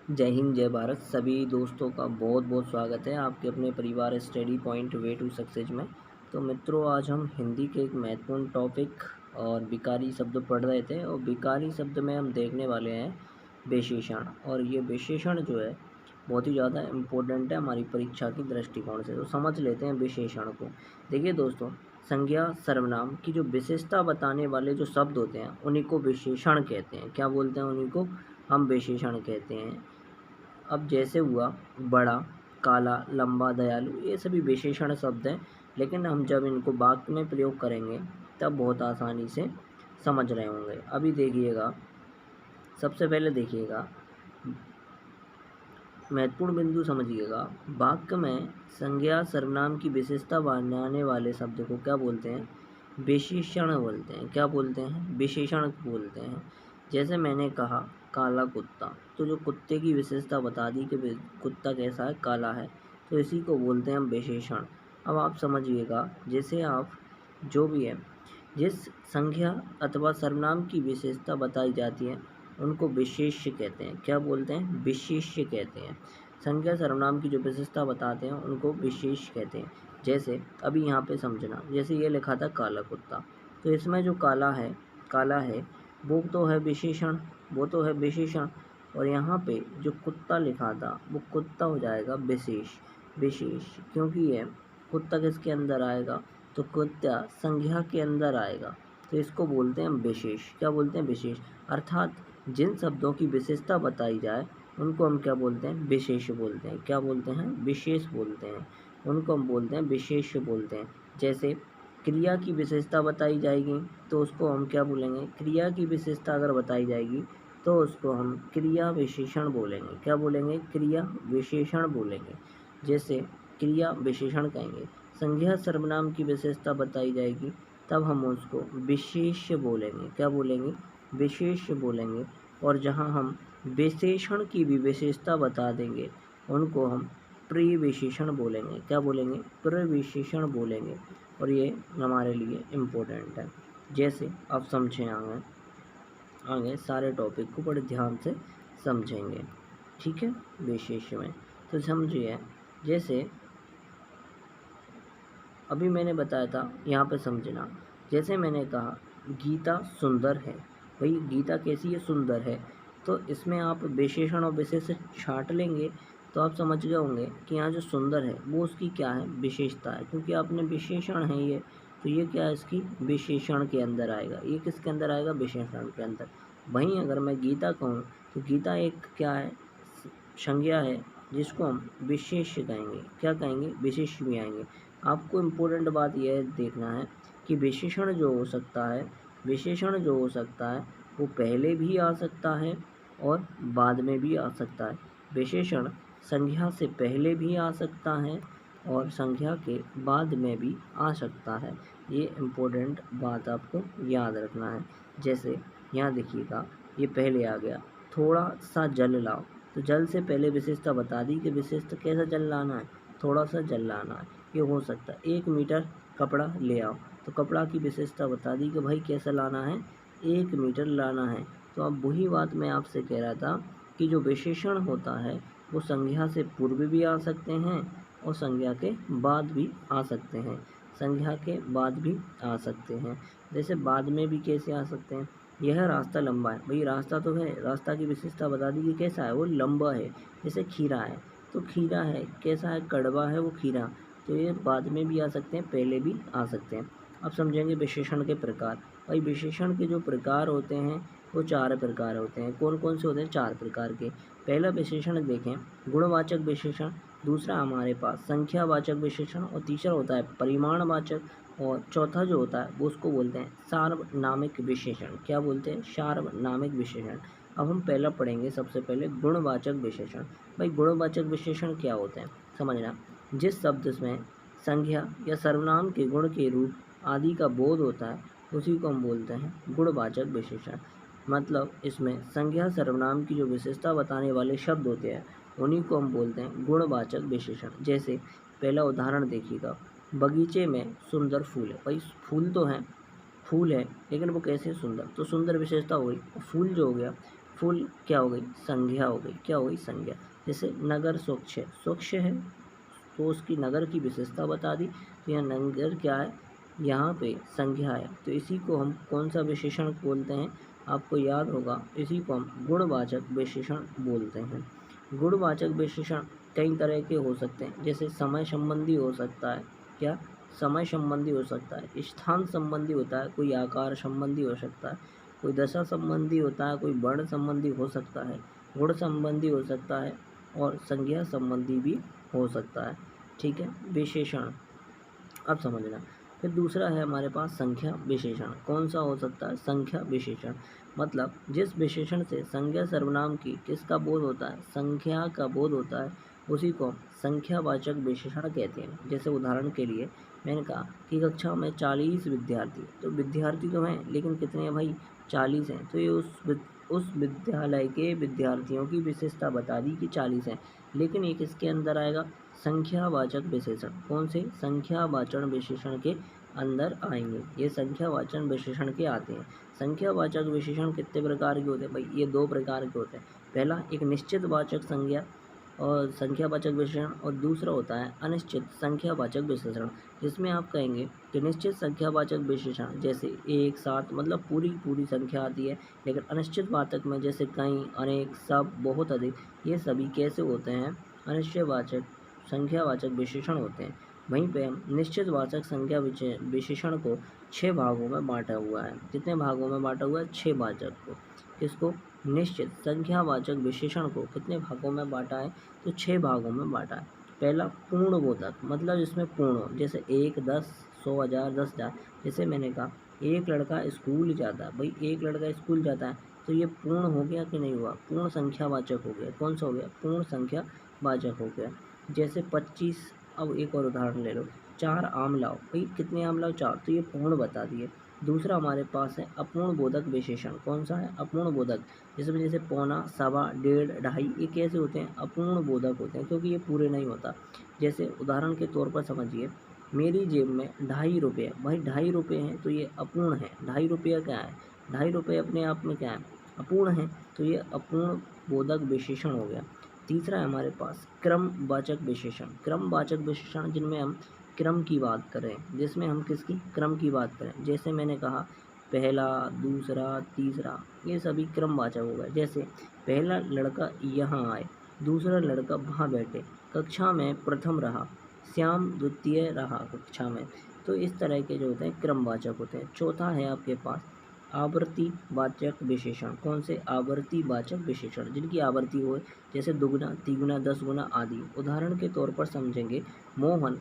जय हिंद जय भारत। सभी दोस्तों का बहुत बहुत स्वागत है आपके अपने परिवार study point way to success में। तो मित्रों, आज हम हिंदी के एक महत्वपूर्ण टॉपिक और विकारी शब्द पढ़ रहे थे, और विकारी शब्द में हम देखने वाले हैं विशेषण। और ये विशेषण जो है बहुत ही ज़्यादा इम्पोर्टेंट है हमारी परीक्षा की दृष्टिकोण से। तो समझ लेते हैं विशेषण को। देखिए दोस्तों, संज्ञा सर्वनाम की जो विशेषता बताने वाले जो शब्द होते हैं उन्हीं को विशेषण कहते हैं। क्या बोलते हैं? उन्हीं को हम विशेषण कहते हैं। अब जैसे हुआ बड़ा, काला, लंबा, दयालु, ये सभी विशेषण शब्द हैं, लेकिन हम जब इनको वाक्य में प्रयोग करेंगे तब बहुत आसानी से समझ रहे होंगे। अभी देखिएगा, सबसे पहले देखिएगा, महत्वपूर्ण बिंदु समझिएगा। वाक्य में संज्ञा सर्वनाम की विशेषता बनाने वाले शब्द को क्या बोलते हैं? विशेषण बोलते हैं। क्या बोलते हैं? विशेषण बोलते हैं। जैसे मैंने कहा काला कुत्ता, तो जो कुत्ते की विशेषता बता दी कि कुत्ता कैसा है, काला है, तो इसी को बोलते हैं हम विशेषण। अब आप समझिएगा, जैसे आप जो भी है, जिस संज्ञा अथवा सर्वनाम की विशेषता बताई जाती है उनको विशेष्य कहते हैं। क्या बोलते हैं? विशेष्य कहते हैं। संज्ञा सर्वनाम की जो विशेषता बताते हैं उनको विशेष कहते हैं। जैसे अभी यहाँ पे समझना, जैसे ये लिखा था काला कुत्ता, तो इसमें जो काला है वो तो है विशेषण, वो तो है विशेषण। और यहाँ पे जो कुत्ता लिखा था वो कुत्ता हो जाएगा विशेष, क्योंकि ये कुत्ता किसके अंदर आएगा? तो कुत्ता संज्ञा के अंदर आएगा, तो इसको बोलते हैं विशेष। क्या बोलते हैं? विशेष। अर्थात जिन शब्दों की विशेषता बताई जाए उनको हम क्या बोलते हैं? विशेष बोलते हैं। क्या बोलते हैं? विशेष बोलते हैं। उनको हम बोलते हैं विशेष बोलते हैं। जैसे क्रिया की विशेषता बताई जाएगी तो उसको हम क्या बोलेंगे? क्रिया की विशेषता अगर बताई जाएगी तो उसको हम क्रिया विशेषण बोलेंगे। क्या बोलेंगे? क्रिया विशेषण बोलेंगे। जैसे क्रिया विशेषण कहेंगे। संज्ञा सर्वनाम की विशेषता बताई जाएगी तब हम उसको विशेष बोलेंगे। क्या बोलेंगे? विशेष बोलेंगे। और जहाँ हम विशेषण की भी विशेषता बता देंगे उनको हम प्रविशेषण बोलेंगे। क्या बोलेंगे? प्रविशेषण बोलेंगे। और ये हमारे लिए इम्पोर्टेंट है। जैसे अब समझें, आगे सारे टॉपिक को बड़े ध्यान से समझेंगे, ठीक है? विशेष में तो समझिए, जैसे अभी मैंने बताया था, यहाँ पे समझना। जैसे मैंने कहा गीता सुंदर है, भाई गीता कैसी है? सुंदर है। तो इसमें आप विशेषण और विशेष छाट लेंगे तो आप समझ गए होंगे कि यहाँ जो सुंदर है वो उसकी क्या है? विशेषता है, क्योंकि आपने विशेषण है ये, तो ये क्या है? इसकी विशेषण के अंदर आएगा। ये किसके अंदर आएगा? विशेषण के अंदर। वहीं अगर मैं गीता कहूँ तो गीता एक क्या है? संज्ञा है, जिसको हम विशेष कहेंगे। क्या कहेंगे? विशेष भी आएंगे। आपको इम्पोर्टेंट बात यह देखना है कि विशेषण जो हो सकता है, वो पहले भी आ सकता है और बाद में भी आ सकता है। विशेषण संज्ञा से पहले भी आ सकता है और संज्ञा के बाद में भी आ सकता है। ये इम्पोर्टेंट बात आपको याद रखना है। जैसे यहाँ देखिएगा, ये पहले आ गया, थोड़ा सा जल लाओ, तो जल से पहले विशेषता बता दी कि विशेषता कैसा जल लाना है? थोड़ा सा जल लाना है। ये हो सकता है 1 मीटर कपड़ा ले आओ, तो कपड़ा की विशेषता बता दी कि भाई कैसा लाना है? 1 मीटर लाना है। तो अब वही बात मैं आपसे कह रहा था कि जो विशेषण होता है वो संज्ञा से पूर्व भी आ सकते हैं और संज्ञा के बाद भी आ सकते हैं। संज्ञा के बाद भी आ सकते हैं। जैसे बाद में भी कैसे आ सकते हैं? यह रास्ता लंबा है, भाई रास्ता तो है, रास्ता की विशेषता बता दी कि कैसा है? वो लंबा है। जैसे खीरा है, तो खीरा है कैसा है? कड़वा है वो खीरा। तो ये बाद में भी आ सकते हैं, पहले भी आ सकते हैं। अब समझेंगे विशेषण के प्रकार। भाई विशेषण के जो प्रकार होते हैं वो 4 प्रकार होते हैं। कौन कौन से होते हैं? 4 प्रकार के। पहला विशेषण देखें, गुणवाचक विशेषण। दूसरा हमारे पास संख्यावाचक विशेषण, और तीसरा होता है परिमाणवाचक, और चौथा जो होता है वो उसको बोलते हैं सार्वनामिक विशेषण। क्या बोलते हैं? सार्वनामिक विशेषण। अब हम पहला पढ़ेंगे, सबसे पहले गुणवाचक विशेषण। भाई गुणवाचक विशेषण क्या होते हैं? समझना, जिस शब्द में संज्ञा या सर्वनाम के गुण के रूप आदि का बोध होता है उसी को हम बोलते हैं गुणवाचक विशेषण। मतलब इसमें संज्ञा सर्वनाम की जो विशेषता बताने वाले शब्द होते हैं उन्हीं को हम बोलते हैं गुणवाचक विशेषण। जैसे पहला उदाहरण देखिएगा, बगीचे में सुंदर फूल है। भाई फूल तो हैं, फूल है, लेकिन वो कैसे सुंदर? तो सुंदर विशेषता हो गई। फूल जो हो गया, फुल क्या हो गई, संज्ञा हो गई, क्या हो गई, संज्ञा। जैसे नगर स्वच्छ है, स्वच्छ है तो उसकी नगर की विशेषता बता दी, तो यह नगर क्या है, यहाँ पे संज्ञा है, तो इसी को हम कौन सा विशेषण बोलते हैं, आपको याद होगा, इसी को हम गुणवाचक विशेषण बोलते हैं। गुणवाचक विशेषण कई तरह के हो सकते हैं, जैसे समय संबंधी हो सकता है, क्या, समय संबंधी हो सकता है, स्थान संबंधी होता है, कोई आकार संबंधी हो सकता है, कोई दशा संबंधी होता है, कोई वर्ण संबंधी हो सकता है, गुण संबंधी हो सकता है, और संज्ञा संबंधी भी हो सकता है। ठीक है, विशेषण अब समझना। फिर दूसरा है हमारे पास संख्या विशेषण। कौन सा हो सकता है, संख्या विशेषण, मतलब जिस विशेषण से संज्ञा सर्वनाम की किसका बोध होता है, संख्या का बोध होता है, उसी को संख्यावाचक विशेषण कहते हैं। जैसे उदाहरण के लिए मैंने कहा कि कक्षा में 40 विद्यार्थी, तो विद्यार्थी तो हैं लेकिन कितने हैं भाई, 40 हैं, तो ये उस विद्यालय के विद्यार्थियों की विशेषता बता दी कि 40 हैं, लेकिन ये किसके अंदर आएगा, संख्यावाचक विशेषण। कौन से, संख्यावाचक विशेषण के अंदर आएंगे, ये संख्यावाचक विशेषण के आते हैं। संख्यावाचक विशेषण कितने प्रकार के होते हैं भाई, ये 2 प्रकार के होते हैं। पहला एक निश्चित वाचक संज्ञा और संख्यावाचक विशेषण, और दूसरा होता है अनिश्चित संख्यावाचक विशेषण, जिसमें आप कहेंगे कि निश्चित संख्यावाचक विशेषण जैसे 1, 7 मतलब पूरी संख्या आती है, लेकिन अनिश्चित वाचक में जैसे कई, अनेक, सब, बहुत अधिक, ये सभी कैसे होते हैं, अनिश्चयवाचक संख्यावाचक विशेषण होते हैं। वहीं पे हम निश्चित वाचक संख्या विशेषण को 6 भागों में बांटा हुआ है। कितने भागों में बांटा हुआ है, 6 भाजक को। किसको, निश्चित संख्यावाचक विशेषण को कितने भागों में बांटा है, तो 6 भागों में बांटा है। पहला पूर्णबोधक, मतलब जिसमें पूर्ण हो, जैसे 1, 10, 100, 1000, 10,000। जैसे मैंने कहा एक लड़का स्कूल जाता है, भाई एक लड़का स्कूल जाता है, तो ये पूर्ण हो गया कि नहीं हुआ, पूर्ण संख्यावाचक हो गया। कौन सा हो गया, पूर्ण संख्यावाचक हो गया। जैसे 25, अब एक और उदाहरण ले लो, 4 आम लाओ, भाई कितने आम लाओ, 4, तो ये पूर्ण बता दिए। दूसरा हमारे पास है अपूर्ण बोधक विशेषण। कौन सा है, अपूर्ण बोधक, जिसमें जैसे पौना, सवा, डेढ़, ढाई, ये कैसे होते हैं, अपूर्ण बोधक होते हैं, क्योंकि ये पूरे नहीं होता। जैसे उदाहरण के तौर पर समझिए, मेरी जेब में 2.5 रुपये, भाई 2.5 रुपये हैं, तो ये अपूर्ण है। 2.5 रुपया क्या है, 2.5 रुपये अपने आप में क्या है, अपूर्ण है, तो ये अपूर्ण बोधक विशेषण हो गया। तीसरा है हमारे पास क्रमवाचक विशेषण। क्रमवाचक विशेषण जिनमें हम क्रम की बात करें, जिसमें हम किसकी, क्रम की बात करें। जैसे मैंने कहा पहला, दूसरा, तीसरा, ये सभी क्रमवाचक हो गए। जैसे पहला लड़का यहाँ आए, दूसरा लड़का वहाँ बैठे, कक्षा में प्रथम रहा, श्याम द्वितीय रहा कक्षा में। तो इस तरह के जो होते हैं क्रमवाचक होते हैं। चौथा है आपके पास आवर्ती वाचक विशेषण। कौन से, आवर्ती वाचक विशेषण, जिनकी आवर्ती हो, जैसे दुगुना, तिगुना, 10 गुना आदि। उदाहरण के तौर पर समझेंगे, मोहन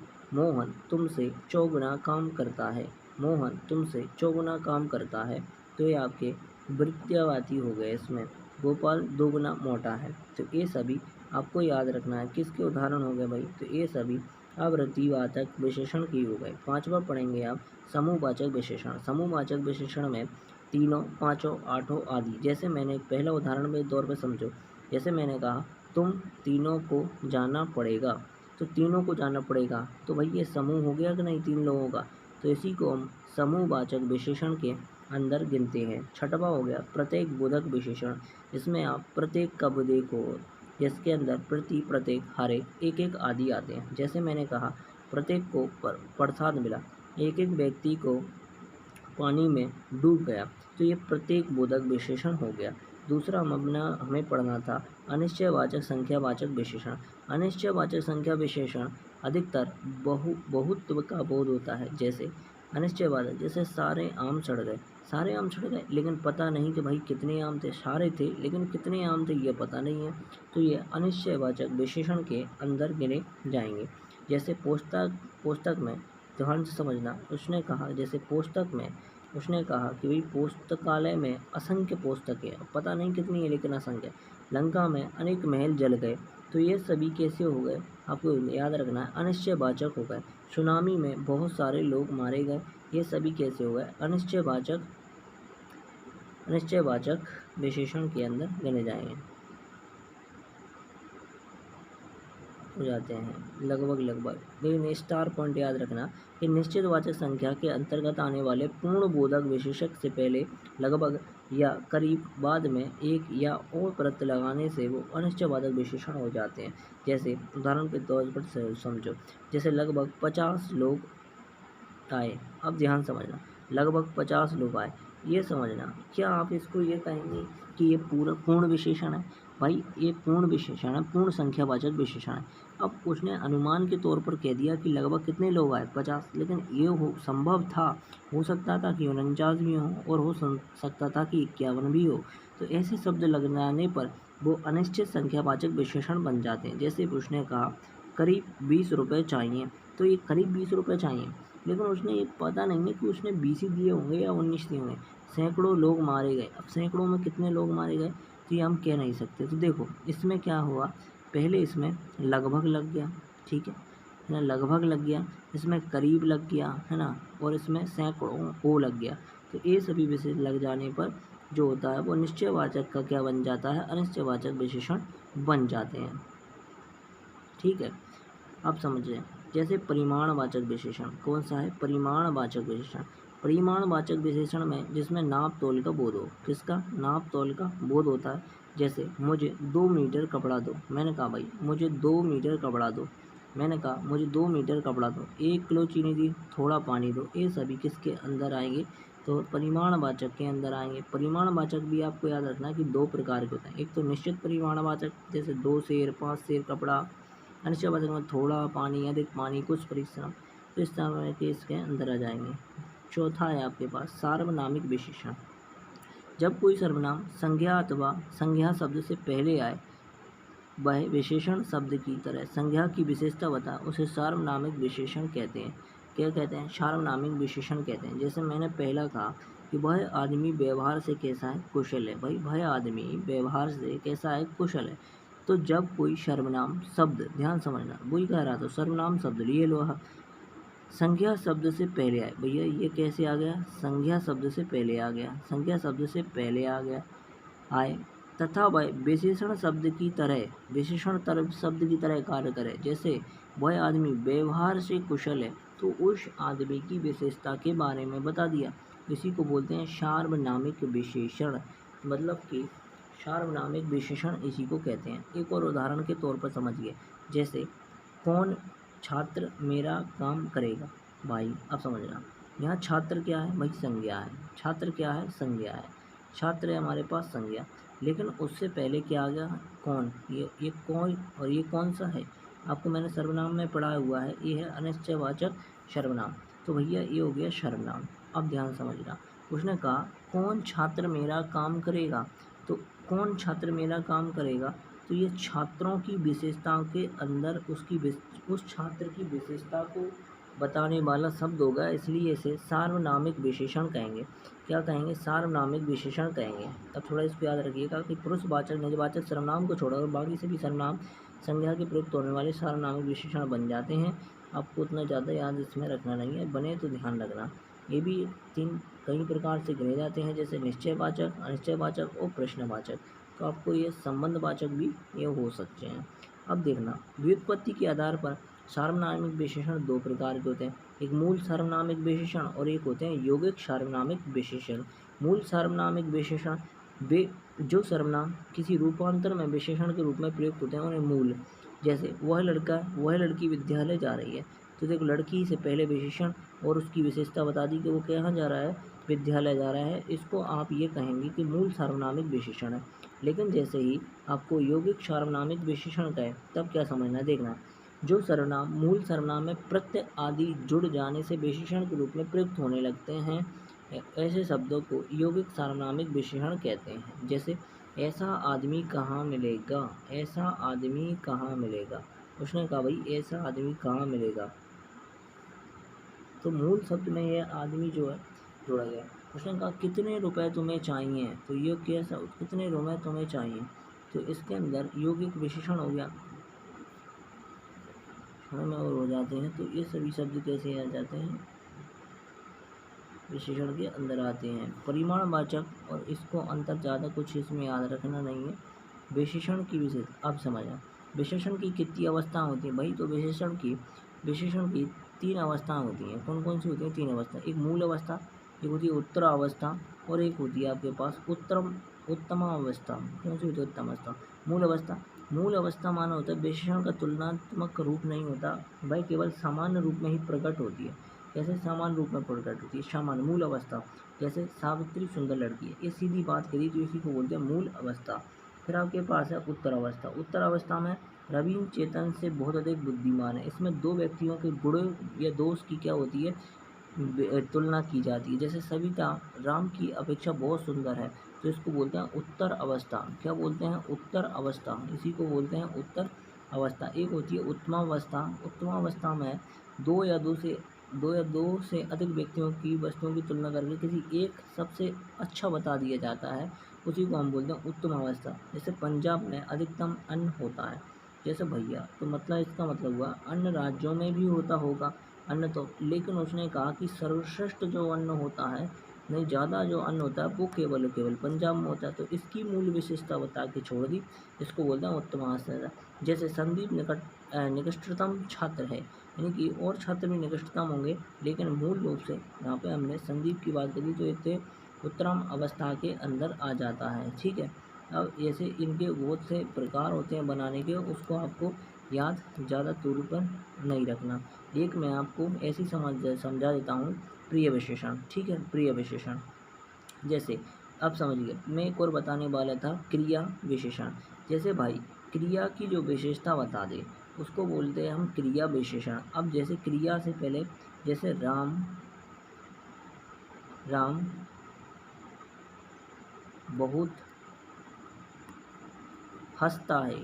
तुमसे चौगुना काम करता है, मोहन तुमसे चौगुना काम करता है, तो ये आपके वृत्तिवादी हो गए। इसमें गोपाल 2 गुना मोटा है, तो ये सभी आपको याद रखना है किसके उदाहरण हो गए भाई, तो ये सभी आवर्तीवाचक विशेषण की हो गए। 5वां पढ़ेंगे आप समूहवाचक विशेषण। समूहवाचक विशेषण में तीनों, पाँचों, आठों आदि। जैसे मैंने पहला उदाहरण में तौर पर समझो, जैसे मैंने कहा तुम तीनों को जाना पड़ेगा, तो तीनों को जाना पड़ेगा, तो भाई ये समूह हो गया कि नहीं, 3 लोगों का, तो इसी को हम समूहवाचक विशेषण के अंदर गिनते हैं। 6वां हो गया प्रत्येक बोधक विशेषण, इसमें आप प्रत्येक का देखो, जिसके अंदर प्रति, प्रत्येक, हर एक, एक आदि आते हैं। जैसे मैंने कहा प्रत्येक को प्रसाद मिला, एक व्यक्ति को पानी में डूब गया, तो ये प्रत्येक बोधक विशेषण हो गया। दूसरा हमें पढ़ना था अनिश्चयवाचक संख्यावाचक विशेषण। अनिश्चयवाचक संख्या विशेषण अधिकतर बहुत्व का बोध होता है। जैसे अनिश्चयवाचक, जैसे सारे आम सड़ गए, सारे आम सड़ गए, लेकिन पता नहीं कि भाई कितने आम थे, सारे थे लेकिन कितने आम थे ये पता नहीं है, तो ये अनिश्चयवाचक विशेषण के अंदर गिने जाएंगे। जैसे पुस्तक में, ध्यान से समझना, उसने कहा जैसे पुस्तक में उसने कहा कि भाई पुस्तकालय में असंख्य पुस्तकें, पता नहीं कितनी है लेकिन असंख्य। लंका में अनेक महल जल गए, तो ये सभी कैसे हो गए, आपको याद रखना है, अनिश्चयवाचक हो गए। सुनामी में बहुत सारे लोग मारे गए, ये सभी कैसे हो गए, अनिश्चयवाचक विशेषण के अंदर गिने जाएंगे, हो जाते हैं लगभग। लेकिन स्टार पॉइंट याद रखना कि निश्चित वाचक संख्या के अंतर्गत आने वाले पूर्ण बोधक विशेषक से पहले लगभग या करीब बाद में एक या और प्रत्यय लगाने से वो अनिश्चयवाचक विशेषण हो जाते हैं। जैसे उदाहरण के तौर पर समझो, जैसे लगभग 50 लोग आए। अब ध्यान समझना, लगभग 50 लोग आए, ये समझना। क्या आप इसको ये कहेंगे कि ये पूरा पूर्ण विशेषण है? भाई ये पूर्ण विशेषण है, पूर्ण संख्यावाचक विशेषण है। अब उसने अनुमान के तौर पर कह दिया कि लगभग कितने लोग आए, 50, लेकिन ये संभव था, हो सकता था कि 49 भी हो और हो सकता था कि 51 भी हो। तो ऐसे शब्द लगाने पर वो अनिश्चित संख्यावाचक विशेषण बन जाते हैं। जैसे उसने कहा करीब 20 रुपये चाहिए, तो ये करीब 20 रुपये चाहिए, लेकिन उसने ये पता नहीं है कि उसने 20 ही दिए होंगे या 19 दिए होंगे। सैकड़ों लोग मारे गए, अब सैकड़ों में कितने लोग मारे गए तो ये हम कह नहीं सकते। तो देखो इसमें क्या हुआ, पहले इसमें लगभग लग गया, ठीक है ना, लगभग लग गया, इसमें करीब लग गया, है ना, और इसमें सैकड़ों ओ लग गया। तो ये सभी विशेष लग जाने पर जो होता है वो निश्चयवाचक का क्या बन जाता है, अनिश्चयवाचक विशेषण बन जाते हैं। ठीक है, अब समझें। जैसे परिमाणवाचक विशेषण कौन सा है, परिमाणवाचक विशेषण। परिमाणवाचक विशेषण में जिसमें नाप तोल का बोध हो, किसका, नाप तोल का बोध होता है। जैसे मुझे 2 मीटर कपड़ा दो, मैंने कहा भाई मुझे 2 मीटर कपड़ा दो, मैंने कहा मुझे 2 मीटर कपड़ा दो, 1 किलो चीनी दी, थोड़ा पानी दो, ये सभी किसके अंदर आएंगे, तो परिमाणवाचक के अंदर आएंगे। परिमाणवाचक भी आपको याद रखना है कि दो प्रकार के होते हैं, एक तो निश्चित परिमाणवाचक जैसे 2 सेर, 5 सेर कपड़ा, अनिश्चयवाचक में थोड़ा पानी, अधिक पानी, कुछ परिश्रम, तो इस तरह के इसके अंदर आ जाएंगे। चौथा है आपके पास सार्वनामिक विशेषण। जब कोई सर्वनाम संज्ञा अथवा संज्ञा शब्द से पहले आए, वह विशेषण शब्द की तरह संज्ञा की विशेषता बता, उसे सार्वनामिक विशेषण कहते हैं। क्या कहते हैं, सार्वनामिक विशेषण कहते हैं। जैसे मैंने पहला कहा कि वह आदमी व्यवहार से कैसा है, कुशल है। भाई वह आदमी व्यवहार से कैसा है, कुशल है। तो जब कोई सर्वनाम शब्द, ध्यान समझना, वही कह रहा था, सर्वनाम शब्द लिए लो, संज्ञा शब्द से पहले आए, भैया ये कैसे आ गया, संज्ञा शब्द से पहले आ गया, संज्ञा शब्द से पहले आ गया, आए, तथा वह विशेषण शब्द की तरह, विशेषण शब्द की तरह कार्य करे। जैसे वह आदमी व्यवहार से कुशल है, तो उस आदमी की विशेषता के बारे में बता दिया। इसी को बोलते हैं सार्वनामिक विशेषण, मतलब कि सार्वनामिक विशेषण इसी को कहते हैं। एक और उदाहरण के तौर पर समझिए, जैसे कौन छात्र मेरा काम करेगा। भाई अब समझना, यहाँ छात्र क्या है, भाई संज्ञा है, छात्र क्या है, संज्ञा है, छात्र है हमारे पास संज्ञा, लेकिन उससे पहले क्या आ गया, कौन, ये कौन, और ये कौन सा है, आपको मैंने सर्वनाम में पढ़ा हुआ है, ये है अनिश्चयवाचक सर्वनाम। तो भैया ये हो गया सर्वनाम। अब ध्यान समझना, उसने कहा कौन छात्र मेरा काम करेगा, तो कौन छात्र मेरा काम करेगा, तो ये छात्रों की विशेषताओं के अंदर उस छात्र की विशेषता को बताने वाला शब्द होगा, इसलिए इसे सार्वनामिक विशेषण कहेंगे। क्या कहेंगे, सार्वनामिक विशेषण कहेंगे। अब थोड़ा इसको याद रखिएगा कि पुरुषवाचक निजवाचक सर्वनाम को छोड़कर बाकी सभी सर्वनाम संज्ञा के प्रयुक्त होने वाले सार्वनामिक विशेषण बन जाते हैं। आपको उतना ज़्यादा याद इसमें रखना नहीं है, बने तो ध्यान रखना। ये भी कई प्रकार से गिने जाते हैं, जैसे निश्चयवाचक, अनिश्चयवाचक और प्रश्नवाचक। तो आपको ये संबंधवाचक भी ये हो सकते हैं। अब देखना, व्युत्पत्ति के आधार पर सार्वनामिक विशेषण दो प्रकार के होते हैं, एक मूल सार्वनामिक विशेषण और एक होते हैं यौगिक सार्वनामिक विशेषण। मूल सार्वनामिक विशेषण वे जो सर्वनाम किसी रूपांतर में विशेषण के रूप में प्रयुक्त होते हैं उन्हें मूल। जैसे वह लड़का, वह लड़की विद्यालय जा रही है, तो देखो लड़की से पहले विशेषण और उसकी विशेषता बता दी कि वो कहाँ जा रहा है, विद्यालय जा रहा है, इसको आप ये कहेंगे कि मूल सार्वनामिक विशेषण है। लेकिन जैसे ही आपको यौगिक सार्वनामिक विशेषण कहे तब क्या समझना, देखना, जो सर्वनाम मूल सर्वनाम में प्रत्यय आदि जुड़ जाने से विशेषण के रूप में प्रयुक्त होने लगते हैं, ऐसे शब्दों को यौगिक सार्वनामिक विशेषण कहते हैं। जैसे ऐसा आदमी कहाँ मिलेगा, ऐसा आदमी कहाँ मिलेगा, उसने कहा भाई ऐसा आदमी कहाँ मिलेगा, तो मूल शब्द में यह आदमी जो है जोड़ा गया। उसने कहा कितने रुपए तुम्हें चाहिए, तो ये कैसा, कितने रुपए तुम्हें चाहिए, तो इसके अंदर यौगिक विशेषण हो गया, में और हो जाते हैं। तो ये सभी शब्द कैसे आ जाते हैं, विशेषण के अंदर आते हैं। परिमाणवाचक, और इसको अंतर ज़्यादा कुछ इसमें याद रखना नहीं है। विशेषण की विशेष, अब समझना, विशेषण की कितनी अवस्थाएं होती हैं भाई, तो विशेषण की 3 अवस्थाएं होती हैं। कौन कौन सी होती हैं, 3 अवस्था, एक मूल अवस्था, एक होती है उत्तरावस्था और एक होती है आपके पास उत्तमावस्था। कौन सी होती है उत्तम अवस्था? मूल अवस्था। मूल अवस्था माना होता है विशेषण का तुलनात्मक रूप नहीं होता भाई, केवल सामान्य रूप में ही प्रकट होती है। कैसे सामान्य रूप में प्रकट होती है? सामान्य मूल अवस्था। जैसे सावित्री सुंदर लड़की है, ये सीधी बात करी तो इसी को बोलते हैं मूल अवस्था। फिर आपके पास है उत्तर अवस्था। उत्तर अवस्था में रवीन चेतन से बहुत अधिक बुद्धिमान है। इसमें दो व्यक्तियों के गुण या दोष की क्या होती है? तुलना की जाती है। जैसे सविता राम की अपेक्षा बहुत सुंदर है, तो इसको बोलते हैं उत्तर अवस्था। क्या बोलते हैं? उत्तर अवस्था। इसी को बोलते हैं उत्तर अवस्था। एक होती है उत्तमावस्था। उत्तमावस्था में दो से अधिक व्यक्तियों की वस्तुओं की तुलना करके किसी एक सबसे अच्छा बता दिया जाता है, उसी को हम बोलते हैं उत्तम अवस्था। जैसे पंजाब में अधिकतम अन्न होता है। जैसे भैया, तो मतलब इसका मतलब हुआ अन्य राज्यों में भी होता होगा अन्न, तो लेकिन उसने कहा कि सर्वश्रेष्ठ जो अन्न होता है, नहीं ज़्यादा जो अन्न होता है वो केवल पंजाब में होता है, तो इसकी मूल विशेषता बता के छोड़ दी। इसको बोलते हैं उत्तम अवस्था। जैसे संदीप निकटतम छात्र है, यानी कि और छात्र भी निकटतम होंगे, लेकिन मूल रूप से यहाँ पे हमने संदीप की बात करी तो ये उत्तम अवस्था के अंदर आ जाता है। ठीक है, अब ऐसे इनके बहुत से प्रकार होते हैं बनाने के, उसको आपको याद ज़्यादा दूर पर नहीं रखना। एक मैं आपको ऐसी समझा देता हूँ, प्रिय विशेषण। ठीक है, प्रिय विशेषण जैसे अब समझिए, मैं एक और बताने वाला था क्रिया विशेषण। जैसे भाई क्रिया की जो विशेषता बता दे उसको बोलते हैं हम क्रिया विशेषण। अब जैसे क्रिया से पहले, जैसे राम बहुत हंसता है,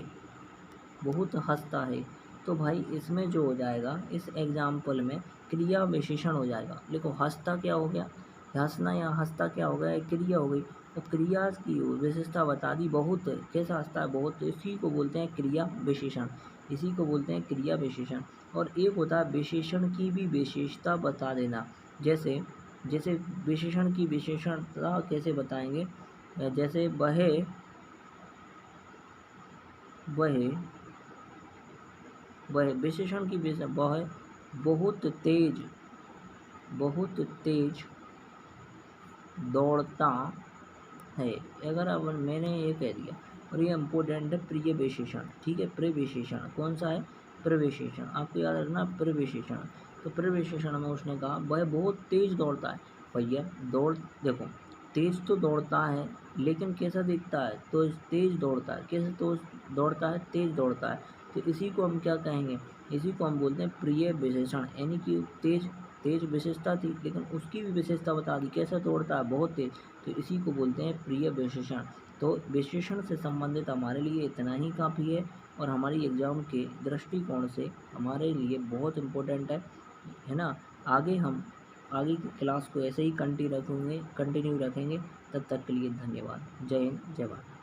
बहुत हंसता है, तो भाई इसमें जो हो जाएगा इस एग्जाम्पल में क्रिया विशेषण हो जाएगा। देखो हंसता क्या हो गया? हंसना या हंसता क्या हो गया? एक क्रिया हो गई, तो क्रिया की विशेषता बता दी बहुत, कैसा हंसता है? बहुत, तो इसी को बोलते हैं क्रिया विशेषण। इसी को बोलते हैं क्रिया विशेषण। और एक होता है विशेषण की भी विशेषता बता देना। जैसे जैसे विशेषण की विशेषणता कैसे बताएंगे? जैसे वह विशेषण की वह बहुत तेज दौड़ता है। अगर अब मैंने ये कह दिया, और ये इम्पोर्टेंट है, प्रिय विशेषण। ठीक है, प्रविशेषण कौन सा है? प्रविशेषण। आपको याद रखना प्रविशेषण। तो प्रविशेषण में उसने कहा वह बहुत तेज दौड़ता है। भैया देखो तेज तो दौड़ता है, लेकिन कैसा दिखता है? तो तेज दौड़ता है। कैसे तो दौड़ता है? तेज दौड़ता है। तो इसी को हम क्या कहेंगे? इसी को हम बोलते हैं प्रिय विशेषण। यानी कि तेज विशेषता थी, लेकिन उसकी भी विशेषता बता दी, कैसा दौड़ता है? बहुत तेज। तो इसी को बोलते हैं प्रिय विशेषण। तो विशेषण से संबंधित हमारे लिए इतना ही काफ़ी है, और हमारी एग्ज़ाम के दृष्टिकोण से हमारे लिए बहुत इम्पोर्टेंट है ना। आगे की क्लास को ऐसे ही कंटिन्यू रखेंगे। तब तक के लिए धन्यवाद। जय हिंद, जय भारत।